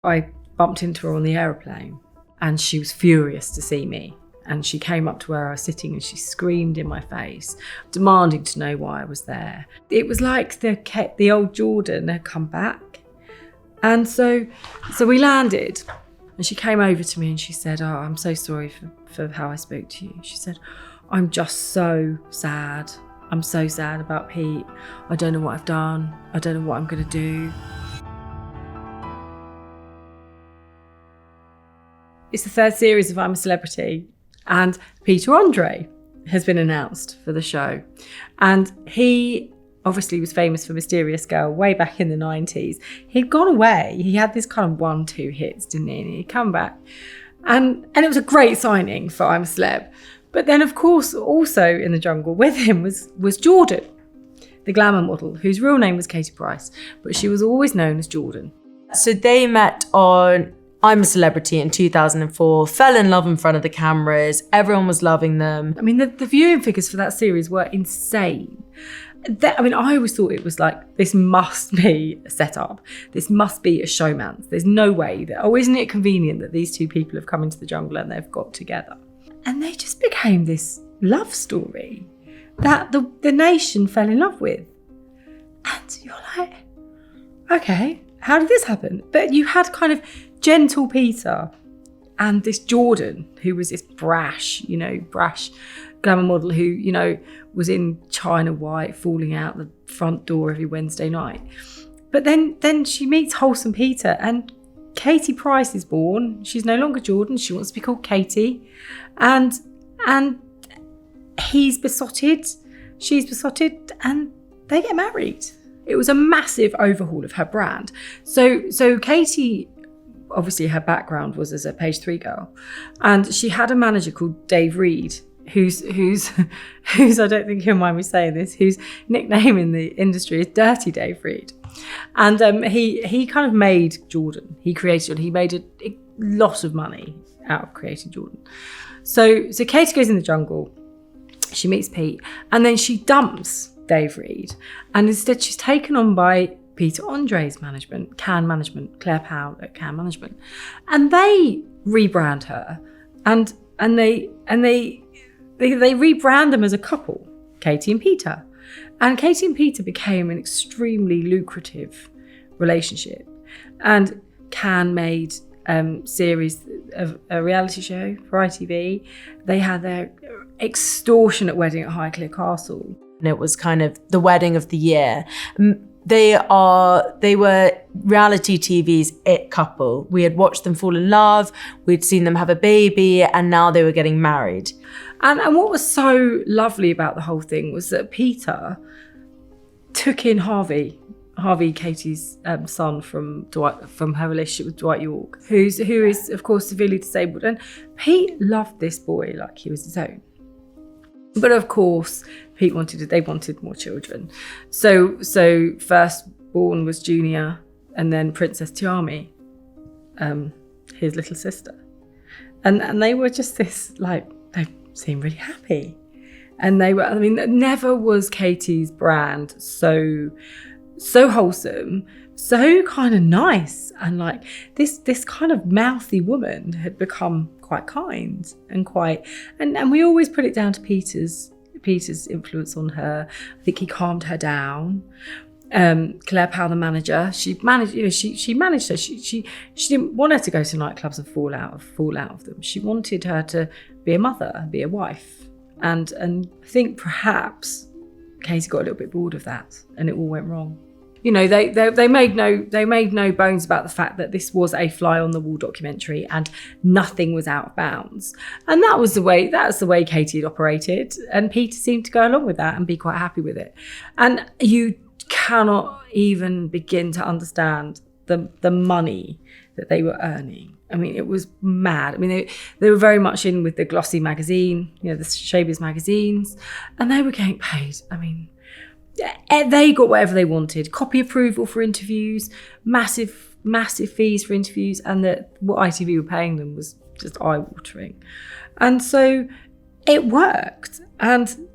I bumped into her on the aeroplane and she was furious to see me. And she came up to where I was sitting and she screamed in my face, demanding to know why I was there. It was like the old Jordan had come back. And so we landed and she came over to me and she said, "Oh, I'm so sorry for how I spoke to you." She said, "I'm just so sad. I'm so sad about Pete. I don't know what I've done. I don't know what I'm going to do." It's the third series of I'm a Celebrity, and Peter Andre has been announced for the show. And he obviously was famous for Mysterious Girl way back in the 90s. He'd gone away. He had this kind of 1-2 hits, didn't he? And he'd come back. And it was a great signing for I'm a Celeb. But then, of course, also in the jungle with him was Jordan, the glamour model, whose real name was Katie Price, but she was always known as Jordan. So they met on I'm a Celebrity in 2004, fell in love in front of the cameras. Everyone was loving them. I mean, the viewing figures for that series were insane. I always thought it was like, this must be a setup. This must be a showman's. There's no way that, isn't it convenient that these two people have come into the jungle and they've got together? And they just became this love story that the nation fell in love with. And you're like, okay, how did this happen? But you had kind of gentle Peter and this Jordan, who was this brash glamour model who, was in China White, falling out the front door every Wednesday night. But then she meets wholesome Peter and Katie Price is born. She's no longer Jordan. She wants to be called Katie. And he's besotted. She's besotted and they get married. It was a massive overhaul of her brand. So Katie, obviously her background was as a page 3 girl, and she had a manager called Dave Reed, who's I don't think he'll mind me saying this, whose nickname in the industry is Dirty Dave Reed. And he kind of made Jordan. He created Jordan. He made a lot of money out of creating Jordan. So Katie goes in the jungle, she meets Pete, and then she dumps Dave Reed, and instead she's taken on by Peter Andre's management, Can Management, Claire Powell at Can Management, and they rebrand her, and they rebrand them as a couple, Katie and Peter, and Katie and Peter became an extremely lucrative relationship, and Can made series of a reality show for ITV. They had their extortionate wedding at Highclere Castle. And it was kind of the wedding of the year. They were reality TV's it couple. We had watched them fall in love, we'd seen them have a baby, and now they were getting married. And what was so lovely about the whole thing was that Peter took in Harvey, Katie's son from her relationship with Dwight York, who is of course severely disabled. And Pete loved this boy like he was his own. But of course, they wanted more children. So firstborn was Junior, and then Princess Tiami, his little sister. And they were just this, like, they seemed really happy. And never was Katie's brand so wholesome, so kind of nice, and like this kind of mouthy woman had become quite kind and we always put it down to Peter's influence on her. I think he calmed her down. Claire Powell, the manager, she managed her. She didn't want her to go to nightclubs and fall out of them. She wanted her to be a mother, be a wife, and I think perhaps Katie got a little bit bored of that, and it all went wrong. They made no bones about the fact that this was a fly on the wall documentary and nothing was out of bounds. And that's the way Katie had operated. And Peter seemed to go along with that and be quite happy with it. And you cannot even begin to understand the money that they were earning. I mean, it was mad. I mean, they were very much in with the glossy magazine, the showbiz magazines, and they were getting paid. I mean, they got whatever they wanted. Copy approval for interviews, massive fees for interviews, and what ITV were paying them was just eye-watering. And so it worked. And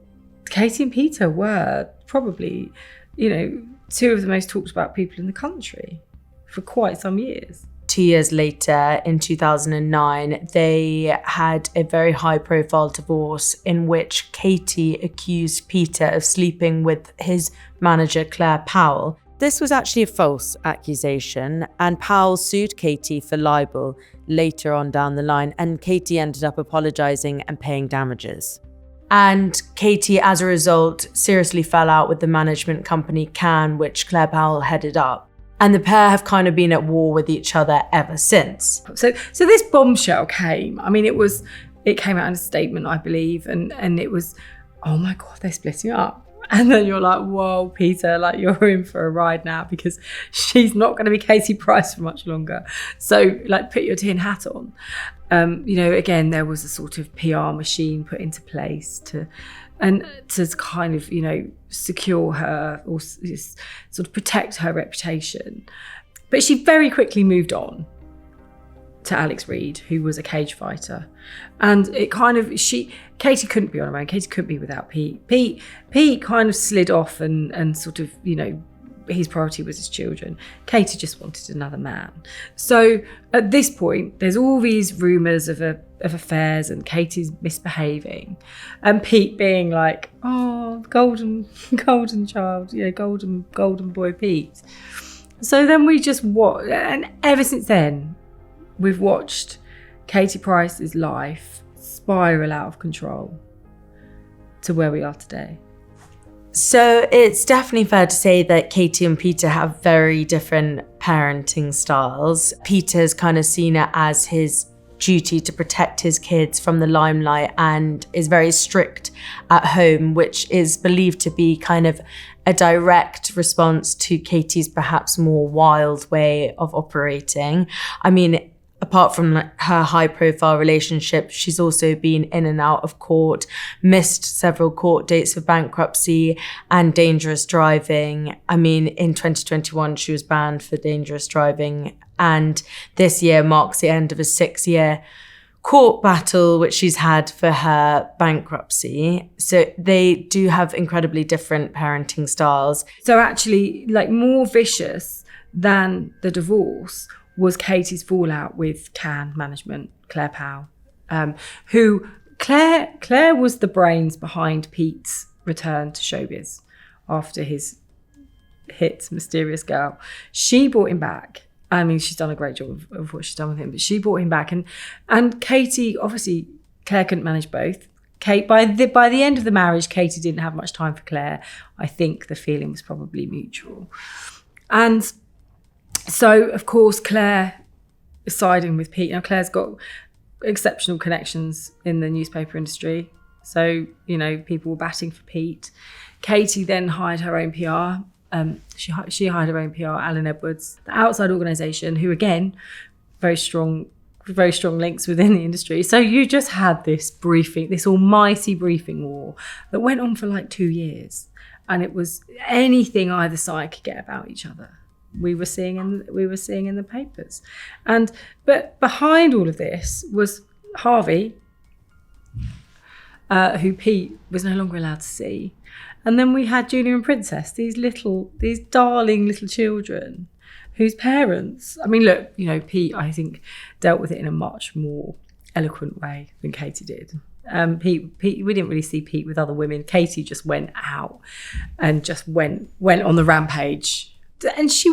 Katie and Peter were probably, two of the most talked about people in the country for quite some years. 2 years later, in 2009, they had a very high-profile divorce in which Katie accused Peter of sleeping with his manager, Claire Powell. This was actually a false accusation, and Powell sued Katie for libel later on down the line, and Katie ended up apologising and paying damages. And Katie, as a result, seriously fell out with the management company Can, which Claire Powell headed up. And the pair have kind of been at war with each other ever since. So this bombshell came. I mean, it came out in a statement, I believe, and it was, oh my God, they're splitting up. And then you're like, whoa, Peter, like you're in for a ride now because she's not going to be Katie Price for much longer. So like put your tin hat on. Again, there was a sort of PR machine put into place to kind of, secure her or sort of protect her reputation. But she very quickly moved on to Alex Reid, who was a cage fighter. And it kind of, Katie couldn't be on her own. Katie couldn't be without Pete. Pete kind of slid off and sort of, his priority was his children. Katie just wanted another man. So at this point, there's all these rumours of affairs and Katie's misbehaving. And Pete being like, oh, golden child, golden boy Pete. So then we just watched, and ever since then, we've watched Katie Price's life spiral out of control to where we are today. So it's definitely fair to say that Katie and Peter have very different parenting styles. Peter's kind of seen it as his duty to protect his kids from the limelight and is very strict at home, which is believed to be kind of a direct response to Katie's perhaps more wild way of operating. I mean, apart from her high-profile relationship, she's also been in and out of court, missed several court dates for bankruptcy and dangerous driving. I mean, in 2021, she was banned for dangerous driving, and this year marks the end of a 6-year court battle which she's had for her bankruptcy. So they do have incredibly different parenting styles. So actually, like, more vicious than the divorce was Katie's fallout with Can management, Claire Powell, who Claire was the brains behind Pete's return to showbiz after his hit Mysterious Girl. She brought him back. I mean, she's done a great job of what she's done with him, but she brought him back. And Katie, obviously, Claire couldn't manage both. By the end of the marriage, Katie didn't have much time for Claire. I think the feeling was probably mutual. And so, of course, Claire is siding with Pete. Now, Claire's got exceptional connections in the newspaper industry. So, people were batting for Pete. Katie then hired her own PR. She hired her own PR, Alan Edwards, the outside organisation, who, again, very strong links within the industry. So you just had this almighty briefing war that went on for like 2 years. And it was anything either side could get about each other. We were seeing in the papers, but behind all of this was Harvey, who Pete was no longer allowed to see, and then we had Julia and Princess, these darling little children, whose parents. I mean, look, Pete, I think, dealt with it in a much more eloquent way than Katie did. Pete, we didn't really see Pete with other women. Katie just went out and just went on the rampage. And she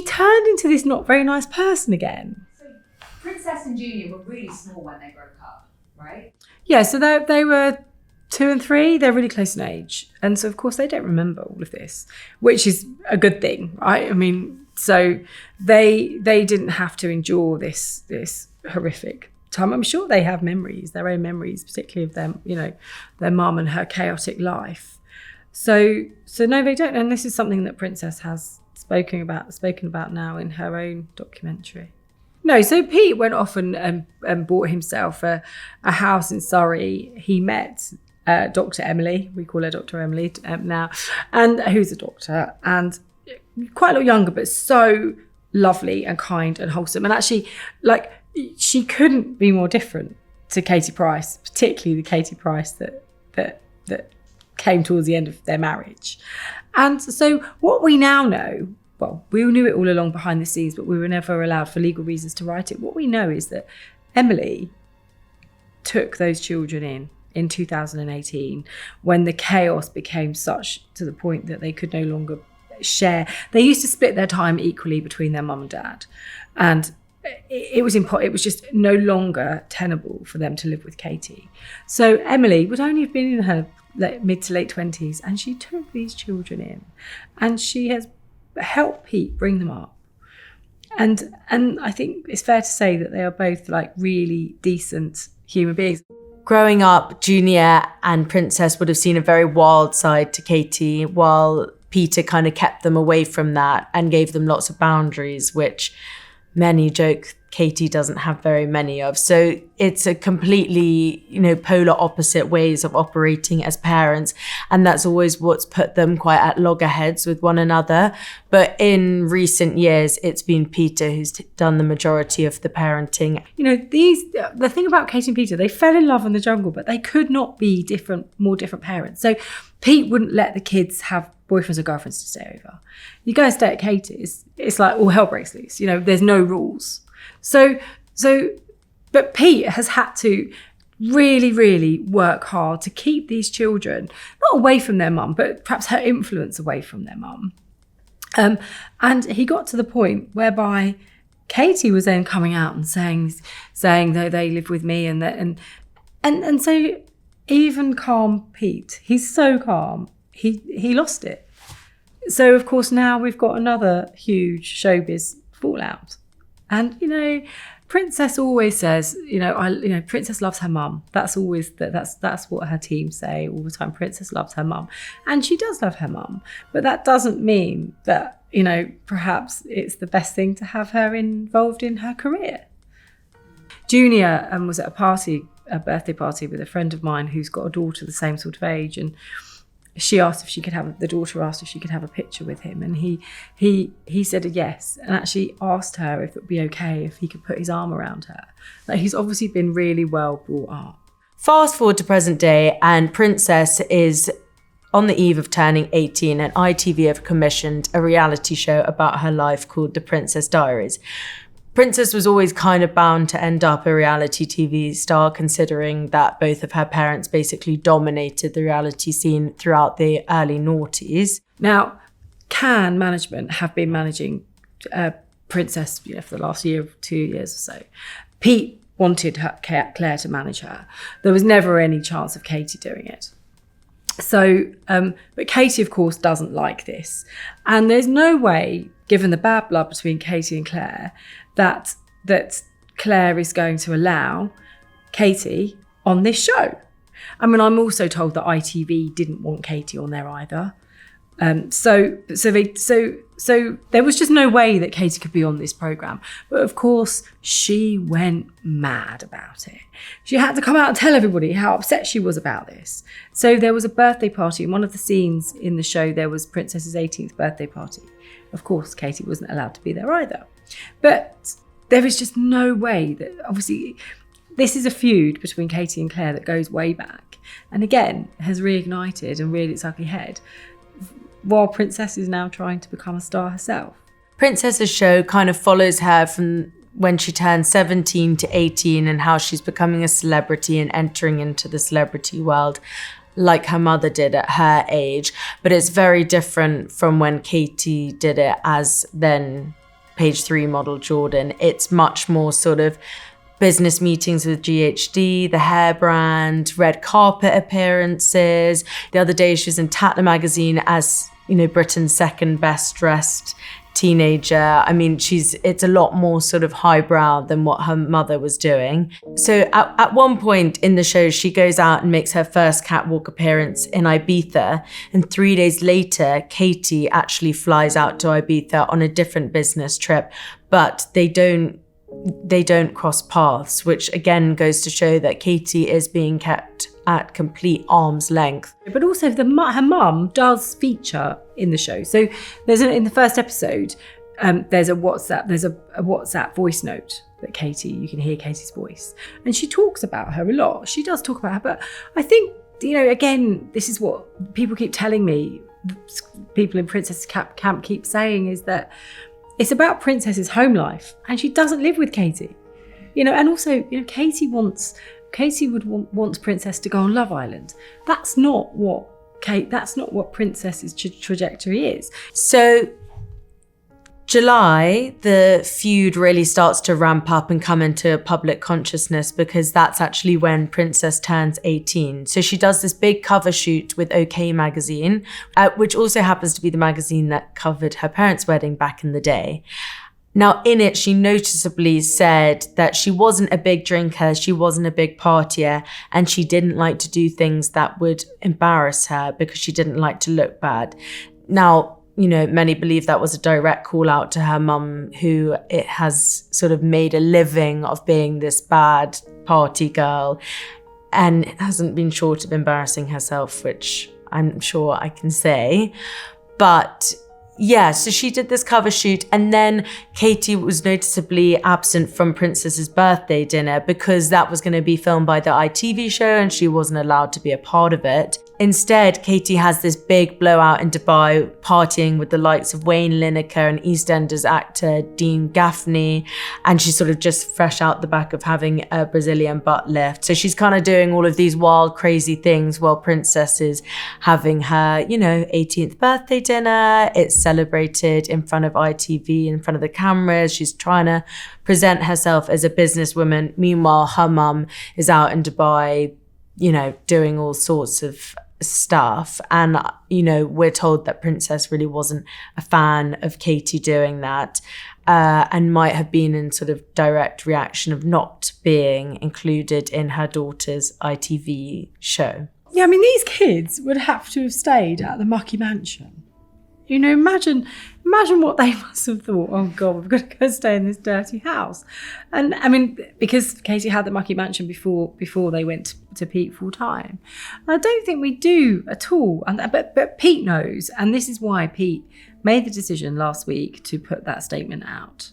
turned into this not very nice person again. So Princess and Julia were really small when they broke up, right? Yeah, so they were 2 and 3. They're really close in age. And so, of course, they don't remember all of this, which is a good thing, right? I mean, so they didn't have to endure this horrific time. I'm sure they have their own memories, particularly of them, their mum and her chaotic life. So no, they don't. And this is something that Princess has spoken about now in her own documentary. No, so Pete went off and bought himself a house in Surrey. He met Dr. Emily, we call her Dr. Emily now, and who's a doctor, and quite a lot younger, but so lovely and kind and wholesome. And actually, like, she couldn't be more different to Katie Price, particularly the Katie Price that came towards the end of their marriage. And so what we now know well, we all knew it all along behind the scenes, but we were never allowed for legal reasons to write it. What we know is that Emily took those children in 2018 when the chaos became such to the point that they could no longer share. They used to split their time equally between their mum and dad, and it was just no longer tenable for them to live with Katie. So Emily would only have been in her mid to late 20s, and she took these children in, and she has helped Pete bring them up. And I think it's fair to say that they are both like really decent human beings. Growing up, Junior and Princess would have seen a very wild side to Katie, while Peter kind of kept them away from that and gave them lots of boundaries, which many joke Katie doesn't have very many of. So it's a completely, polar opposite ways of operating as parents. And that's always what's put them quite at loggerheads with one another. But in recent years, it's been Peter who's done the majority of the parenting. The thing about Katie and Peter, they fell in love in the jungle, but they could not be more different parents. So Pete wouldn't let the kids have boyfriends or girlfriends to stay over. You go and stay at Katie's, it's like all hell breaks loose. There's no rules. But Pete has had to really, really work hard to keep these children, not away from their mum, but perhaps her influence away from their mum. And he got to the point whereby Katie was then coming out and saying that they live with me and so even calm Pete, he's so calm, he lost it. So of course now we've got another huge showbiz fallout. And Princess always says, Princess loves her mum. That's always that's what her team say all the time. Princess loves her mum, and she does love her mum. But that doesn't mean that perhaps it's the best thing to have her involved in her career. Junior was at a birthday party with a friend of mine who's got a daughter the same sort of age, and the daughter asked if she could have a picture with him, and he said a yes, and actually asked her if it would be okay if he could put his arm around her. Like, he's obviously been really well brought up. Fast forward to present day, and Princess is on the eve of turning 18, and ITV have commissioned a reality show about her life called The Princess Diaries. Princess was always kind of bound to end up a reality TV star, considering that both of her parents basically dominated the reality scene throughout the early noughties. Now, Can management have been managing Princess for the last 2 years or so. Pete wanted Claire to manage her. There was never any chance of Katie doing it. So, but Katie, of course, doesn't like this. And there's no way, given the bad blood between Katie and Claire, that Claire is going to allow Katie on this show. I mean, I'm also told that ITV didn't want Katie on there either. So there was just no way that Katie could be on this programme. But of course, she went mad about it. She had to come out and tell everybody how upset she was about this. So there was a birthday party. In one of the scenes in the show, there was Princess's 18th birthday party. Of course, Katie wasn't allowed to be there either. But there is just no way that, obviously, this is a feud between Katie and Claire that goes way back. And again, has reignited and reared its ugly head, while Princess is now trying to become a star herself. Princess's show kind of follows her from when she turned 17 to 18 and how she's becoming a celebrity and entering into the celebrity world like her mother did at her age. But it's very different from when Katie did it as then Page 3 model Jordan. It's much more sort of business meetings with GHD, the hair brand, red carpet appearances. The other day she was in Tatler magazine as, Britain's second best dressed teenager. I mean, it's a lot more sort of highbrow than what her mother was doing. So at one point in the show, she goes out and makes her first catwalk appearance in Ibiza. And 3 days later, Katie actually flies out to Ibiza on a different business trip, but they don't cross paths, which again goes to show that Katie is being kept at complete arm's length. But also her mum does feature in the show. So in the first episode, there's a WhatsApp voice note that you can hear Katie's voice. And she talks about her a lot. She does talk about her, but I think, again, this is what people keep telling me people in Princess Camp keep saying is that it's about Princess's home life, and she doesn't live with Katie. And also, Katie wants Princess to go on Love Island. That's not what Princess's trajectory is. So July, the feud really starts to ramp up and come into public consciousness, because that's actually when Princess turns 18. So she does this big cover shoot with OK magazine, which also happens to be the magazine that covered her parents' wedding back in the day. Now, in it, she noticeably said that she wasn't a big drinker, she wasn't a big partier, and she didn't like to do things that would embarrass her because she didn't like to look bad. Now, many believe that was a direct call out to her mum, who it has sort of made a living of being this bad party girl and hasn't been short of embarrassing herself, which I'm sure I can say. But yeah, so she did this cover shoot, and then Katie was noticeably absent from Princess's birthday dinner because that was going to be filmed by the ITV show and she wasn't allowed to be a part of it. Instead, Katie has this big blowout in Dubai, partying with the likes of Wayne Lineker and EastEnders actor Dean Gaffney, and she's sort of just fresh out the back of having a Brazilian butt lift. So she's kind of doing all of these wild, crazy things while Princess is having her, 18th birthday dinner. It's celebrated in front of ITV, in front of the cameras. She's trying to present herself as a businesswoman. Meanwhile, her mum is out in Dubai, doing all sorts of stuff. And, we're told that Princess really wasn't a fan of Katie doing that, and might have been in sort of direct reaction of not being included in her daughter's ITV show. Yeah, these kids would have to have stayed at the mucky mansion. Imagine what they must have thought. Oh God, we've got to go stay in this dirty house. And because Katie had the mucky mansion before they went to Pete full time. And I don't think we do at all. But Pete knows, and this is why Pete made the decision last week to put that statement out,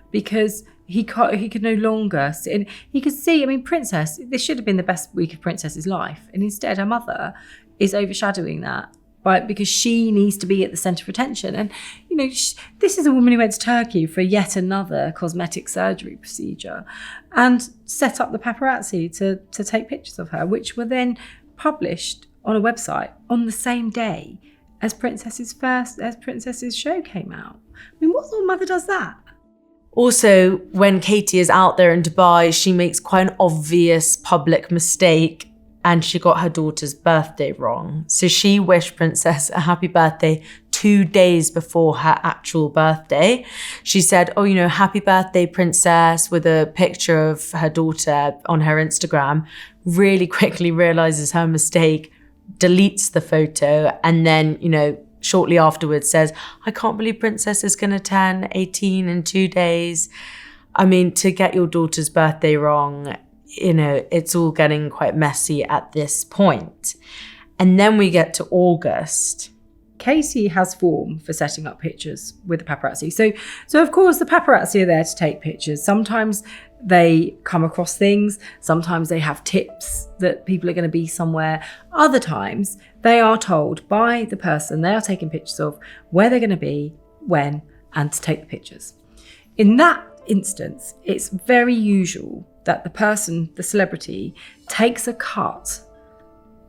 because he could no longer sit in. He could see. Princess. This should have been the best week of Princess's life, and instead, her mother is overshadowing that. Right, because she needs to be at the centre of attention. And, this is a woman who went to Turkey for yet another cosmetic surgery procedure and set up the paparazzi to take pictures of her, which were then published on a website on the same day as Princess's show came out. What sort of mother does that? Also, when Katie is out there in Dubai, she makes quite an obvious public mistake, and she got her daughter's birthday wrong. So she wished Princess a happy birthday 2 days before her actual birthday. She said, happy birthday, Princess, with a picture of her daughter on her Instagram, really quickly realizes her mistake, deletes the photo, and then, shortly afterwards says, I can't believe Princess is going to turn 18 in 2 days. To get your daughter's birthday wrong, it's all getting quite messy at this point. And then we get to August. Katie has form for setting up pictures with the paparazzi. So of course the paparazzi are there to take pictures. Sometimes they come across things. Sometimes they have tips that people are going to be somewhere. Other times they are told by the person they are taking pictures of where they're going to be, when, and to take the pictures. In that instance, it's very usual that the person, the celebrity, takes a cut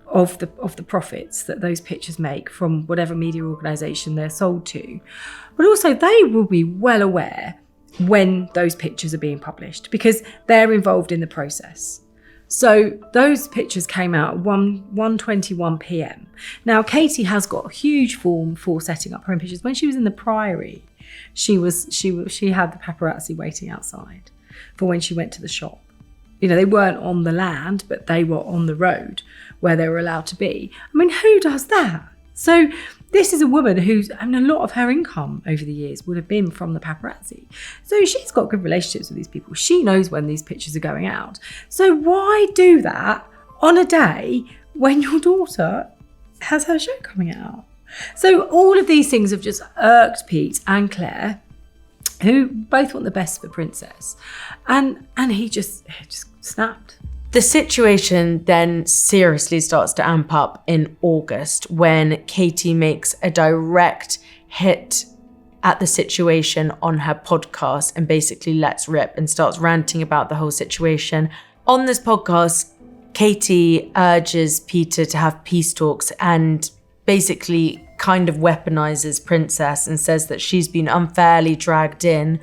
of the profits that those pictures make from whatever media organisation they're sold to. But also they will be well aware when those pictures are being published because they're involved in the process. So those pictures came out at 1:21 p.m. Now Katie has got a huge form for setting up her own pictures. When she was in the Priory, she had the paparazzi waiting outside for when she went to the shop. They weren't on the land, but they were on the road where they were allowed to be. Who does that? So this is a woman who's, a lot of her income over the years would have been from the paparazzi. So she's got good relationships with these people. She knows when these pictures are going out. So why do that on a day when your daughter has her show coming out? So all of these things have just irked Pete and Claire, who both want the best for Princess. And he just snapped. The situation then seriously starts to amp up in August when Katie makes a direct hit at the situation on her podcast and basically lets rip and starts ranting about the whole situation. On this podcast, Katie urges Peter to have peace talks and basically kind of weaponizes Princess and says that she's been unfairly dragged in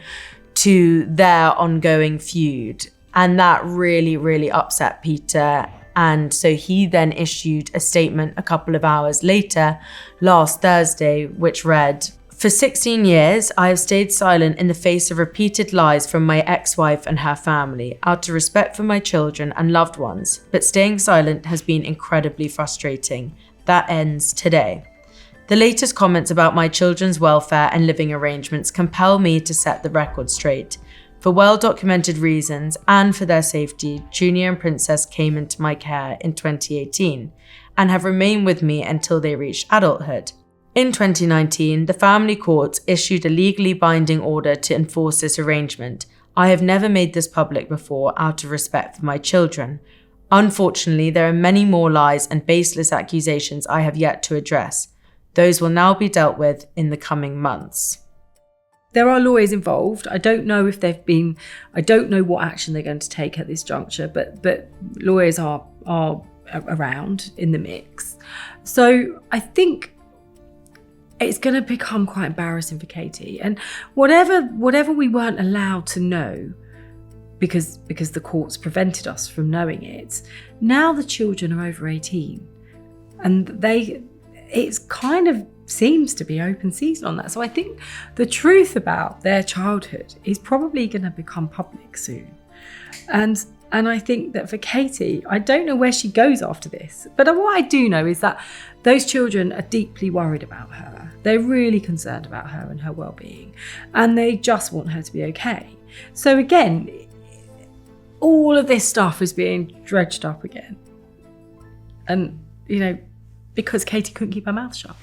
to their ongoing feud. And that really, really upset Peter. And so he then issued a statement a couple of hours later, last Thursday, which read, "For 16 years, I have stayed silent in the face of repeated lies from my ex-wife and her family, out of respect for my children and loved ones. But staying silent has been incredibly frustrating. That ends today. The latest comments about my children's welfare and living arrangements compel me to set the record straight. For well-documented reasons and for their safety, Junior and Princess came into my care in 2018 and have remained with me until they reached adulthood. In 2019, the family court issued a legally binding order to enforce this arrangement. I have never made this public before out of respect for my children. Unfortunately, there are many more lies and baseless accusations I have yet to address. Those will now be dealt with in the coming months." There are lawyers involved. I don't know I don't know what action they're going to take at this juncture, but lawyers are around in the mix. So I think it's going to become quite embarrassing for Katie. And whatever we weren't allowed to know because the courts prevented us from knowing it, now the children are over 18 and it's kind of seems to be open season on that. So I think the truth about their childhood is probably going to become public soon. And I think that for Katie, I don't know where she goes after this, but what I do know is that those children are deeply worried about her. They're really concerned about her and her well-being, and they just want her to be okay. So again, all of this stuff is being dredged up again. And, because Katie couldn't keep her mouth shut.